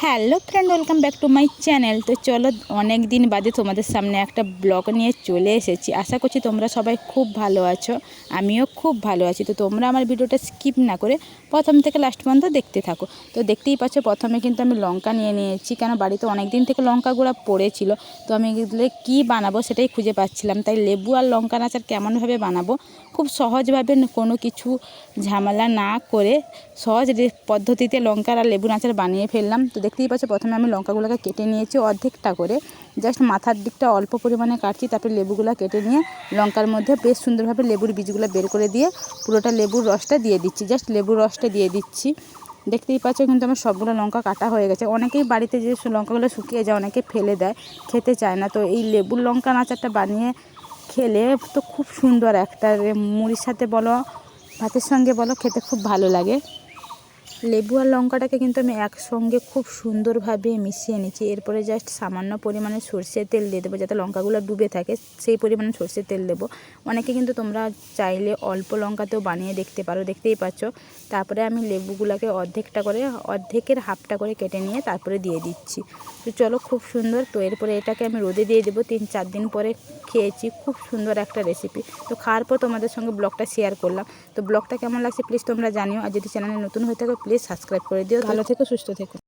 Hello friend, welcome back to my channel. তো চলো, অনেক দিন বাদে তোমাদের সামনে একটা ব্লগ নিয়ে চলে এসেছি। আশা করছি তোমরা সবাই খুব ভালো আছো, আমিও খুব ভালো আছি। তো তোমরা আমার ভিডিওটা স্কিপ না করে প্রথম থেকে লাস্ট পর্যন্ত দেখতে থাকো। তো দেখতেই পাচ্ছ, প্রথমে কিন্তু আমি লঙ্কা নিয়ে নিয়েছি, কেন বাড়িতে অনেক দিন থেকে লঙ্কা গুঁড়া পড়েছিল। তো আমি এগুলো কী বানাবো সেটাই খুঁজে পাচ্ছিলাম। তাই লেবু আর লঙ্কার আচার কেমনভাবে বানাবো, খুব সহজভাবে, কোনো কিছু ঝামেলা না করে সহজ পদ্ধতিতে লঙ্কার আর লেবুর আচার বানিয়ে ফেললাম। তো দেখতেই পাচ্ছ, প্রথমে আমি লঙ্কাগুলোকে কেটে নিয়েছি অর্ধেকটা করে, জাস্ট মাথার দিকটা অল্প পরিমাণে কাটছি। তারপরে লেবুগুলো কেটে নিয়ে লঙ্কার মধ্যে বেশ সুন্দরভাবে লেবুর বীজগুলো বের করে দিয়ে পুরোটা লেবুর রসটা দিয়ে দিচ্ছি, জাস্ট লেবুর রসটা দিয়ে দিচ্ছি। দেখতেই পাচ্ছ কিন্তু আমার সবগুলো লঙ্কা কাটা হয়ে গেছে। অনেকেই বাড়িতে যে লঙ্কাগুলো শুকিয়ে যায়, অনেকে ফেলে দেয়, খেতে চায় না। তো এই লেবুর লঙ্কার আচারটা বানিয়ে খেলে তো খুব সুন্দর, একটা মুড়ির সাথে বলো, ভাতের সঙ্গে বলো, খেতে খুব ভালো লাগে। লেবু আর লঙ্কাটাকে কিন্তু আমি একসঙ্গে খুব সুন্দরভাবে মিশিয়ে নিচ্ছি। এরপরে জাস্ট সামান্য পরিমাণে সরষের তেল দিয়ে দেবো, যাতে লঙ্কাগুলো ডুবে থাকে, সেই পরিমাণে সরষের তেল দেবো। অনেকে কিন্তু তোমরা চাইলে অল্প লঙ্কাতেও বানিয়ে দেখতে পারো, দেখতেই পাচ্ছ। তারপরে আমি লেবুগুলোকে অর্ধেকটা করে, অর্ধেকের হাফটা করে কেটে নিয়ে তারপরে দিয়ে দিচ্ছি। তো চলো, খুব সুন্দর। তো এরপরে এটাকে আমি রোদে দিয়ে দেবো। 3-4 দিন পরে খেয়েছি, খুব সুন্দর একটা রেসিপি। তো খাওয়ার পর তোমাদের সঙ্গে ব্লগটা শেয়ার করলাম। তো ব্লগটা কেমন লাগছে প্লিজ তোমরা জানিও। আর যদি চ্যানেলে নতুন হয়ে থাকো প্লিজ সাবস্ক্রাইব করে দিও। ভালো থেকো, সুস্থ থেকো।